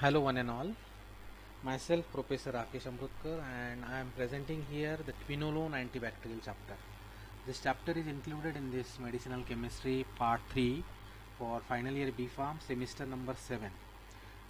Hello, one and all. Myself, Professor Rakesh Amrutkar, and I am presenting here the quinolone antibacterial chapter. This chapter is included in this medicinal chemistry part 3 for final year B Pharm semester number 7.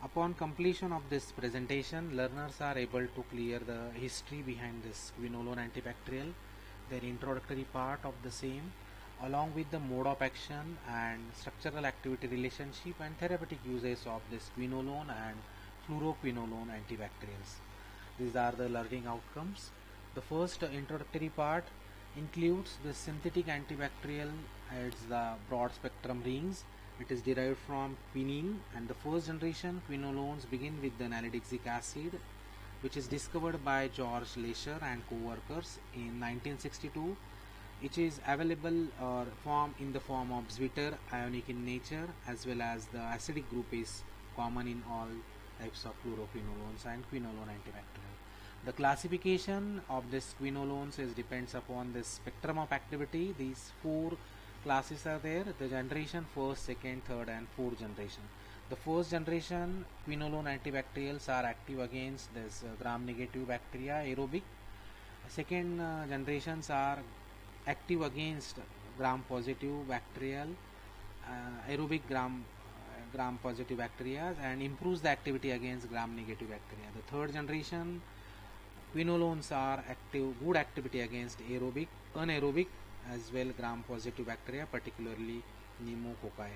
Upon completion of this presentation, learners are able to clear the history behind this quinolone antibacterial, their introductory part of the same, along with the mode of action and structural activity relationship and therapeutic uses of this quinolone and fluoroquinolone antibacterials. These are the learning outcomes. The first introductory part includes the synthetic antibacterial as the broad spectrum rings. It is derived from quinine, and the first generation quinolones begin with the nalidixic acid, which is discovered by George Lecher and co-workers in 1962. It is available or form in the form of zwitter, ionic in nature, as well as the acidic group is common in all types of fluoroquinolones and quinolone antibacterial. The classification of this quinolones is depends upon the spectrum of activity. These four classes are there: the generation, first, second, third, and fourth generation. The first generation quinolone antibacterials are active against this gram-negative bacteria, aerobic. Second generations are active against gram-positive bacterial, aerobic gram-positive bacteria, and improves the activity against gram-negative bacteria. The third generation quinolones are active, good activity against aerobic, anaerobic as well gram-positive bacteria, particularly pneumococci.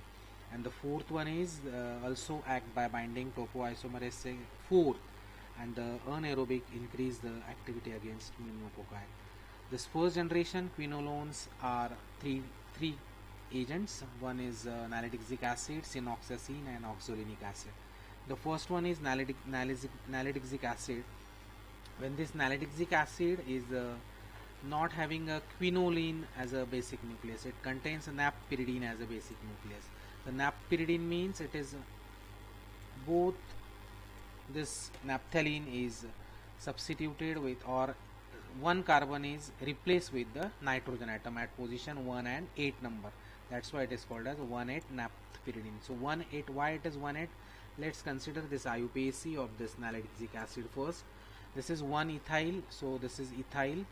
And the fourth one is also act by binding topoisomerase 4, and the anaerobic increase the activity against pneumococci. This first generation quinolones are three agents. One is nalidixic acid, cyanoxacin, and oxolinic acid. The first one is nalidixic acid. When this nalidixic acid is not having a quinoline as a basic nucleus, it contains a nappyridine as a basic nucleus. The nappyridine means it is both this naphthalene is substituted with, or one carbon is replaced with the nitrogen atom at position 1 and 8 number. That's why it is called as 1,8 naphthpyridine. So 1,8, why it is 1,8? Let's consider this IUPAC of this nalidixic acid first. This is 1 ethyl, so this is ethyl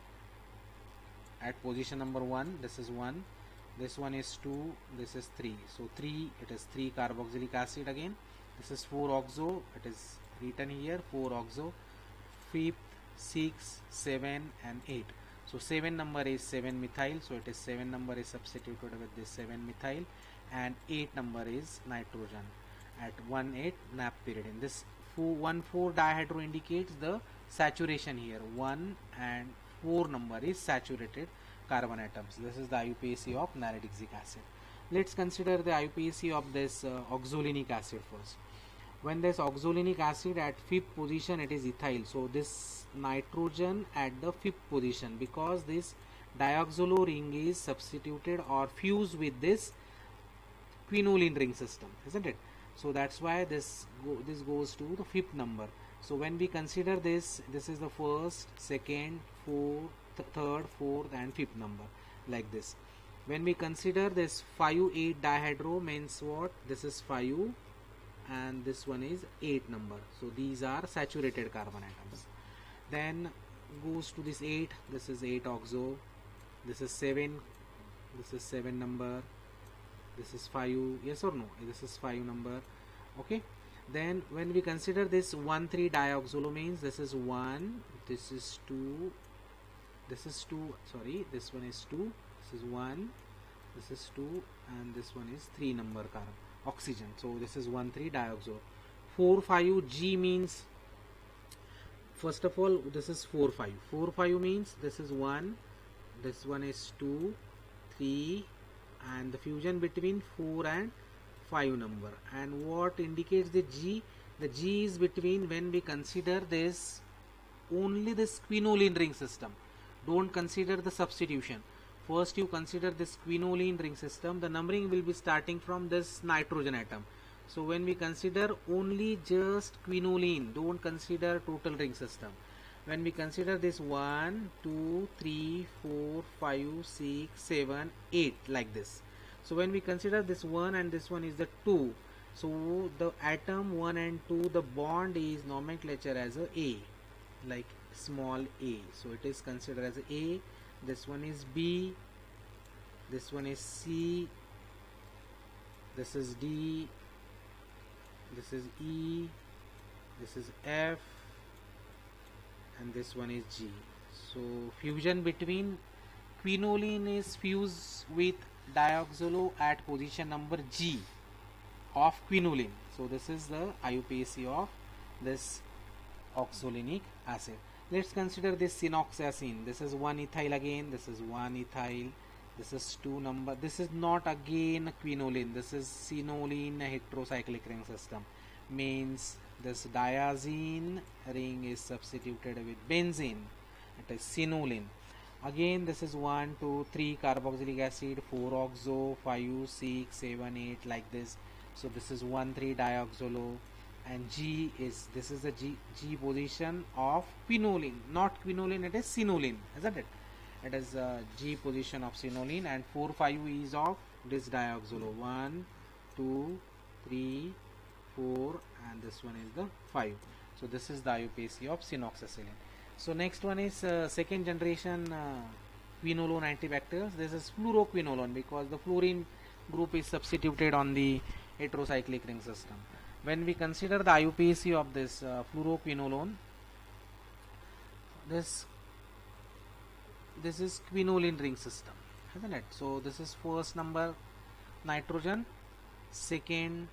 at position number 1. This is 1, this one is 2, this is 3. So 3, it is 3 carboxylic acid again. This is 4 oxo, it is written here 4 oxo, 5th, 6, 7 and 8. So 7 number is 7 methyl, so it is 7 number is substituted with this 7 methyl, and 8 number is nitrogen at 1,8 naphthpyridine. This 1,4 dihydro indicates the saturation here. 1 and 4 number is saturated carbon atoms. This is the IUPAC of nalidixic acid. Let's consider the IUPAC of this oxolinic acid first. When this oxolinic acid at 5th position, it is ethyl, so this nitrogen at the 5th position, because this dioxolo ring is substituted or fused with this quinoline ring system, isn't it? So that's why this goes to the 5th number. So when we consider this is the first, second, fourth, third, fourth and 5th number, like this. When we consider this 5,8 dihydro means what? This is 5 and this one is 8 number. So these are saturated carbon atoms. Then goes to this 8, this is 8 oxo, this is 7, this is 7 number, this is 5, yes or no, this is 5 number. Okay, then when we consider this 1,3 dioxolo means this is 1, this is 2, this is 2, sorry, this one is 2, this is 1, this is 2 and this one is 3 number carbon oxygen. So this is 1,3 dioxo. 4,5 G means, first of all, this is 4,5. 4,5 means this is 1, this one is 2, 3 and the fusion between 4 and 5 number. And what indicates the G? The G is between, when we consider this only this quinoline ring system, don't consider the substitution. First you consider this quinoline ring system, the numbering will be starting from this nitrogen atom. So when we consider only just quinoline, don't consider total ring system. When we consider this 1, 2, 3, 4, 5, 6, 7, 8 like this. So when we consider this 1 and this one is the 2, So the atom 1 and 2, the bond is nomenclature as a, like small a. So it is considered as a. This one is B, this one is C, this is D, this is E, this is F, and this one is G. So fusion between quinoline is fused with dioxolo at position number G of quinoline. So this is the IUPAC of this oxolinic acid. Let's consider this sinoxacin. This is 1 ethyl again, this is 1 ethyl, this is 2 number, this is not again quinoline, this is cinnoline heterocyclic ring system. Means this diazine ring is substituted with benzene, it is cinnoline. Again this is 1, 2, 3 carboxylic acid, 4 oxo, 5, 6, 7, 8 like this. So this is 1, 3 dioxolo, and G is, this is the G position of quinoline, not quinoline, it is cinnoline, isn't it? It is G position of cinnoline, and 4, 5 is of this dioxolo. 1, 2, 3, 4, and this one is the 5. So this is the IUPAC of sinoxacillin. So next one is second generation quinolone antibacterials. This is fluoroquinolone because the fluorine group is substituted on the heterocyclic ring system. When we consider the IUPAC of this fluoroquinolone, this is quinoline ring system, isn't it? So this is first number nitrogen, second,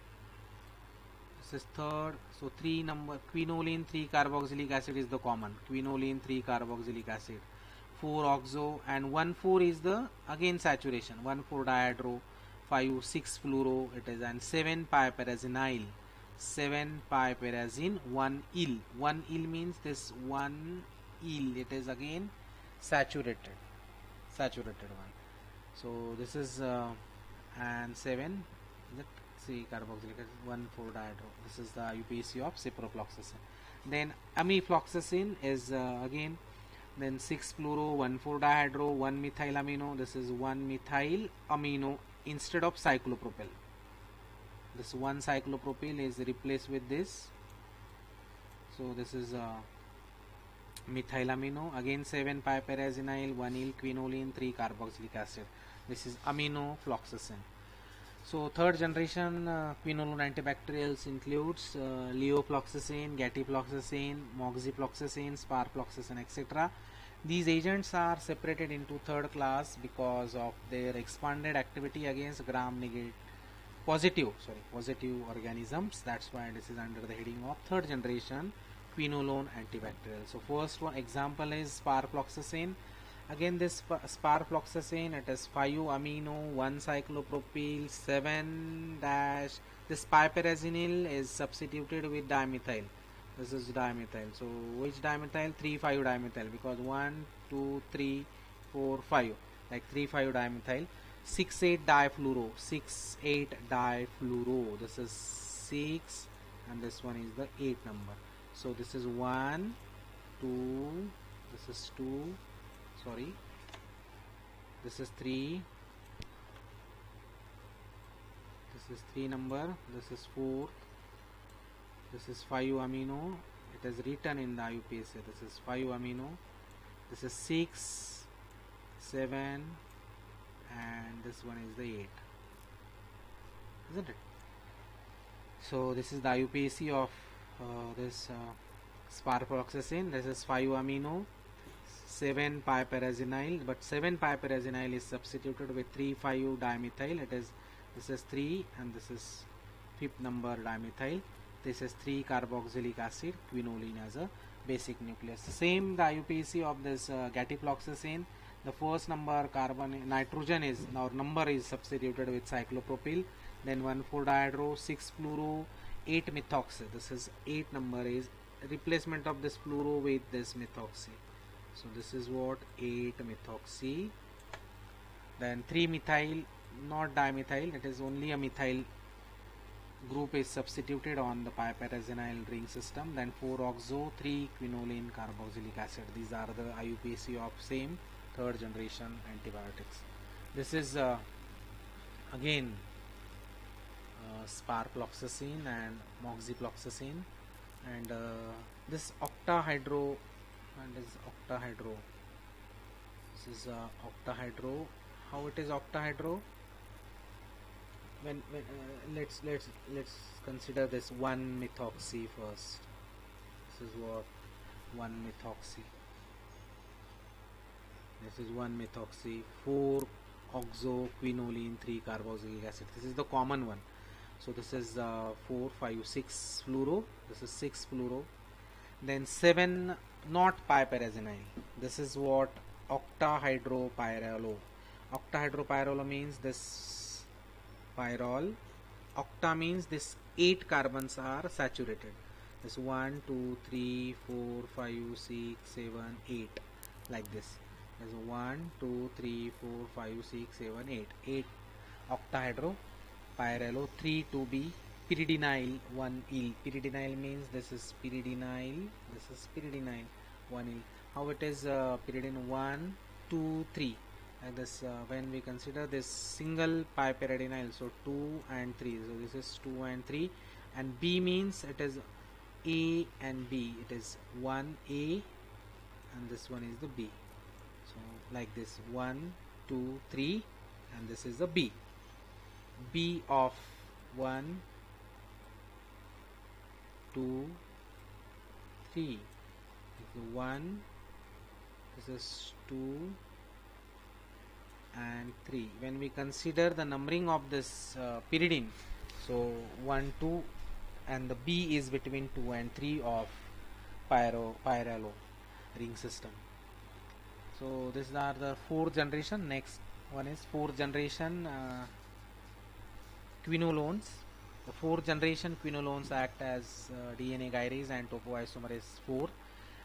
this is third, so 3 number quinoline 3 carboxylic acid is the common, quinoline 3 carboxylic acid, 4 oxo, and 1, 4 is the again saturation, 1, 4 dihydro, 5, 6 fluoro it is, and 7 piperazine, 7 piperazine, 1 il. 1 il means this 1 il, it is again saturated one. So this is and 7 see carboxylic acid, 1, 4 dihydro. This is the IUPAC of ciprofloxacin. Then amifloxacin is again, then 6 fluoro, 1, 4 dihydro, 1 methyl amino. This is 1 methyl amino instead of cyclopropyl. This 1 cyclopropyl is replaced with this. So this is methyl amino, again 7 piperazine, 1 il quinoline, 3 carboxylic acid. This is aminofloxacin. So third generation quinolone antibacterials includes leofloxacin, gatifloxacin, moxifloxacin, sparfloxacin, etc. These agents are separated into third class because of their expanded activity against gram-negative positive organisms. That's why this is under the heading of third generation quinolone antibacterial. So first one example is sparfloxacin. Again this sparfloxacin, it is 5 amino, 1 cyclopropyl, 7 dash, this piperazine is substituted with dimethyl. This is dimethyl. So which dimethyl? 3,5 dimethyl, because 1, 2, 3, 4, 5, like 3,5 dimethyl. 6,8 difluoro, 6,8 difluoro. This is 6 and this one is the 8 number. So this is 1, 2, this is 2, sorry, this is 3, this is 3 number, this is 4, this is 5 amino, it is written in the IUPAC, this is 5 amino, this is 6, 7, and this one is the 8, isn't it? So this is the IUPAC of this sparfloxacin. This is 5 amino, 7 piperazine, but 7 piperazine is substituted with 3,5 dimethyl. This is 3 and this is 5th number dimethyl. This is 3 carboxylic acid, quinoline as a basic nucleus. Same the IUPAC of this gatifloxacin. The first number carbon nitrogen is now number is substituted with cyclopropyl. Then 1,4-dihydro, 6 fluoro, 8 methoxy. This is 8 number is replacement of this fluoro with this methoxy. So this is what 8 methoxy. Then 3 methyl, not dimethyl, it is only a methyl group is substituted on the piperazine ring system. Then 4 oxo, 3 quinoline carboxylic acid. These are the IUPAC of same third generation antibiotics. This is again sparfloxacin and moxifloxacin, and this octahydro and is octahydro. This is octahydro. How it is octahydro? When let's consider this 1-methoxy first. This is what 1-methoxy. This is 1-methoxy, 4-oxoquinoline, 3-carboxylic acid. This is the common one. So this is 4, 5, 6 fluoro. This is 6 fluoro. Then 7 not piperazonyl. This is what octahydropyrrolo. Octahydropyrrolo means this pyrrole. Octa means this 8 carbons are saturated. This 1, 2, 3, 4, 5, 6, 7, 8, like this. There's 1, 2, 3, 4, 5, 6, 7, 8. 8 octahydropyrrolo. 3 to be pyridinyl 1-yle. Pyridinyl means this is pyridinyl. This is pyridinyl 1-yle. How it is pyridine 1, 2, 3. Like this, when we consider this single pypyridinyl, so 2 and 3. So this is 2 and 3. And B means it is A and B. It is 1A and this one is the B. So like this, 1, 2, 3, and this is the B. B of 1, 2, 3. This is 1, this is 2 and 3. When we consider the numbering of this pyridine, so 1, 2, and the B is between 2 and 3 of pyrrolo ring system. So these are the 4th generation. Next one is 4th generation quinolones. The 4th generation quinolones act as DNA gyrase and topoisomerase 4.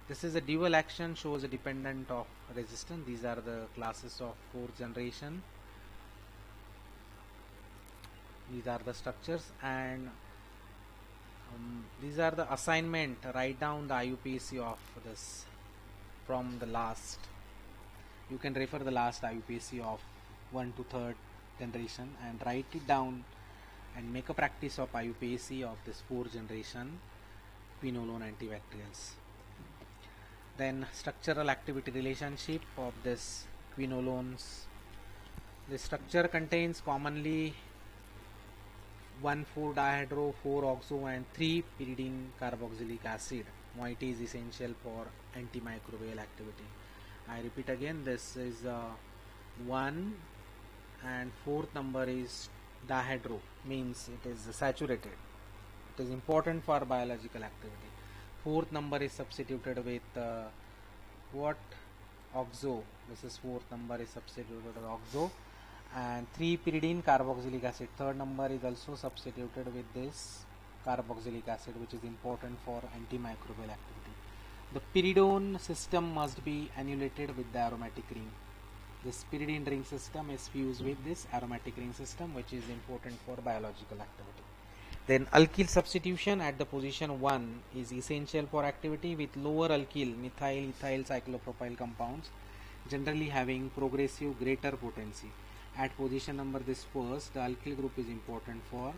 This is a dual action, shows a dependent of resistance. These are the classes of 4th generation. These are the structures, and these are the assignment. Write down the IUPAC of this from the last. You can refer the last IUPAC of 1 to 3rd generation and write it down and make a practice of IUPAC of this 4th generation quinolone antibacterials. Then structural activity relationship of this quinolones. The structure contains commonly 1,4-dihydro, 4-oxo and 3-pyridine carboxylic acid. Moiety is essential for antimicrobial activity. I repeat again, this is 1 and 4th number is dihydro, means it is saturated. It is important for biological activity. 4th number is substituted with what? Oxo. This is 4th number is substituted with oxo, and 3-pyridine carboxylic acid. 3rd number is also substituted with this carboxylic acid, which is important for antimicrobial activity. The pyridone system must be annulated with the aromatic ring. This pyridine ring system is fused with this aromatic ring system, which is important for biological activity. Then alkyl substitution at the position 1 is essential for activity with lower alkyl methyl ethyl cyclopropyl compounds generally having progressive greater potency. At position number this first, the alkyl group is important for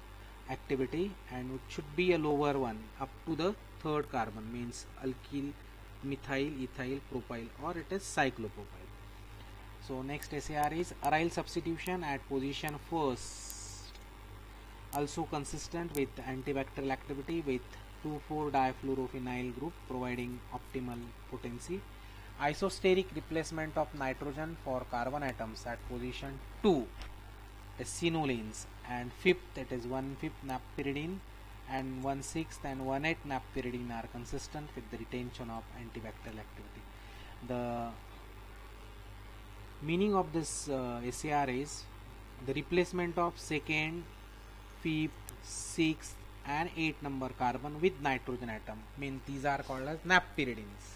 activity, and it should be a lower one up to the 3rd carbon, means alkyl methyl ethyl propyl, or it is cyclopropyl. So next SAR is aryl substitution at position first, also consistent with antibacterial activity with 2,4-difluorophenyl group providing optimal potency. Isosteric replacement of nitrogen for carbon atoms at position 2 is phenolanes, and 5th it is 1/5 napyridine and 1/6 and 1/8 napyridine are consistent with the retention of antibacterial activity. The meaning of this SAR is the replacement of 2nd, 5th, 6th and 8 number carbon with nitrogen atom, means these are called as napyridines.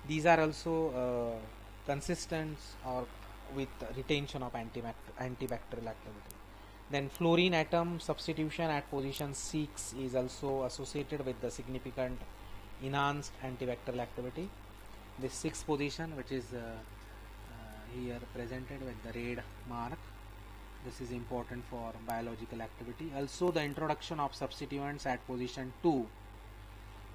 These are also consistent or with retention of antibacterial activity. Then fluorine atom substitution at position 6 is also associated with the significant enhanced antibacterial activity. This 6th position, which is here presented with the red mark, This is important for biological activity. Also, the introduction of substituents at position 2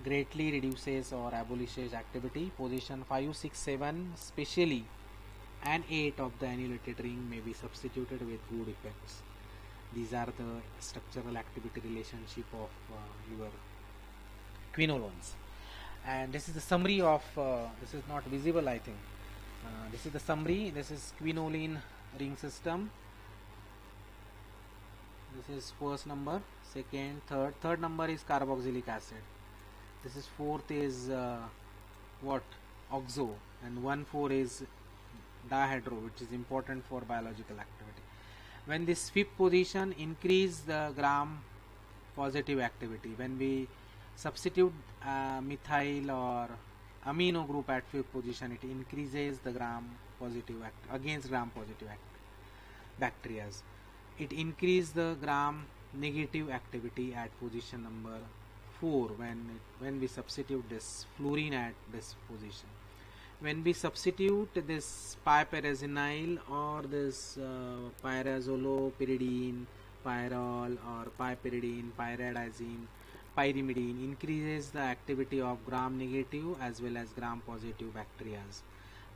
greatly reduces or abolishes activity. Position 5, 6, 7, especially and 8 of the annulated ring may be substituted with good effects. These are the structural activity relationship of your quinolones. And this is the summary of this is not visible, I think. This is the summary. This is quinoline ring system. This is first number, second, third number is carboxylic acid. This is fourth is what, oxo, and 1,4 is dihydro, which is important for biological activity. When this fifth position increase the gram positive activity, when we substitute methyl or amino group at fifth position, it increases the gram positive against gram positive bacteria. It increases the gram negative activity at position number 4 when we substitute this fluorine at this position. When we substitute this piperazonyl or this pyrazolopyridine, pyrrole or piperidine, pyridazine, pyrimidine, increases the activity of gram negative as well as gram positive bacteria.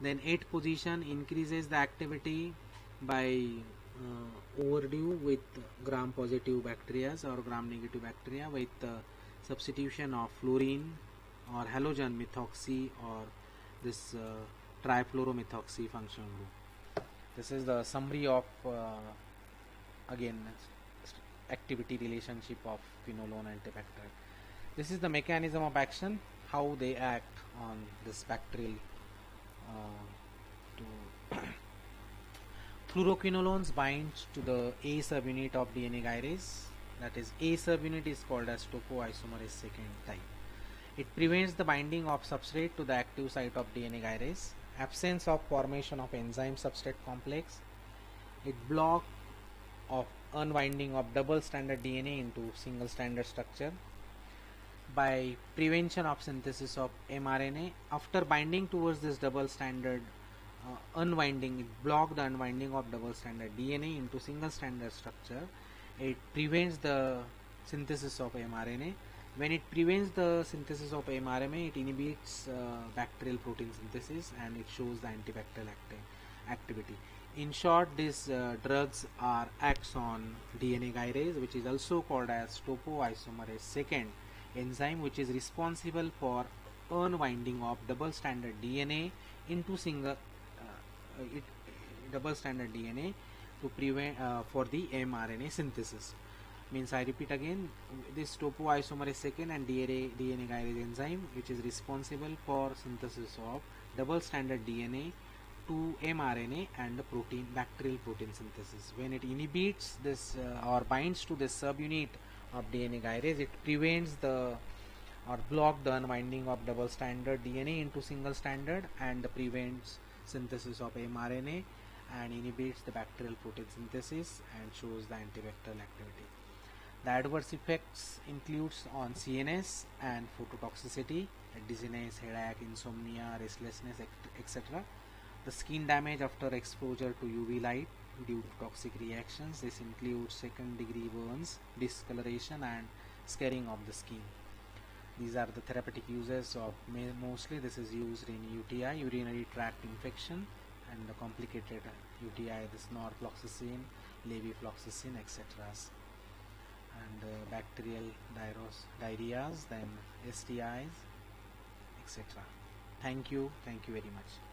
Then 8th position increases the activity by overdue with gram positive bacteria or gram negative bacteria with substitution of fluorine or halogen methoxy or this trifluoromethoxy functional group. This is the summary of again activity relationship of quinolone antibacterial. This is the mechanism of action, how they act on this bacterial fluoroquinolones bind to the A subunit of DNA gyrase, that is A subunit is called as topoisomerase second type. It prevents the binding of substrate to the active site of DNA gyrase, absence of formation of enzyme substrate complex. It blocks of unwinding of double stranded DNA into single stranded structure by prevention of synthesis of mRNA. After binding towards this double stranded unwinding, it blocks the unwinding of double stranded DNA into single stranded structure. It prevents the synthesis of mRNA. When it prevents the synthesis of mRNA, it inhibits bacterial protein synthesis and it shows the antibacterial activity. In short, these drugs are acts on DNA gyrase, which is also called as topoisomerase second enzyme, which is responsible for unwinding of double stranded DNA into single double stranded DNA to prevent for the mRNA synthesis. Means I repeat again, this topoisomerase second and DNA gyrase enzyme, which is responsible for synthesis of double stranded DNA to mRNA and the protein, bacterial protein synthesis. When it inhibits this or binds to this subunit of DNA gyrase, it prevents the or block the unwinding of double stranded DNA into single stranded and prevents synthesis of mRNA and inhibits the bacterial protein synthesis and shows the antibacterial activity. The adverse effects includes on CNS and phototoxicity, dizziness, headache, insomnia, restlessness, etc. The skin damage after exposure to UV light due to toxic reactions. This includes second degree burns, discoloration and scarring of the skin. These are the therapeutic uses of mostly this is used in UTI, urinary tract infection, and the complicated UTI, this norfloxacin, levofloxacin, etc. And bacterial diarrheas, then STIs, etc. Thank you very much.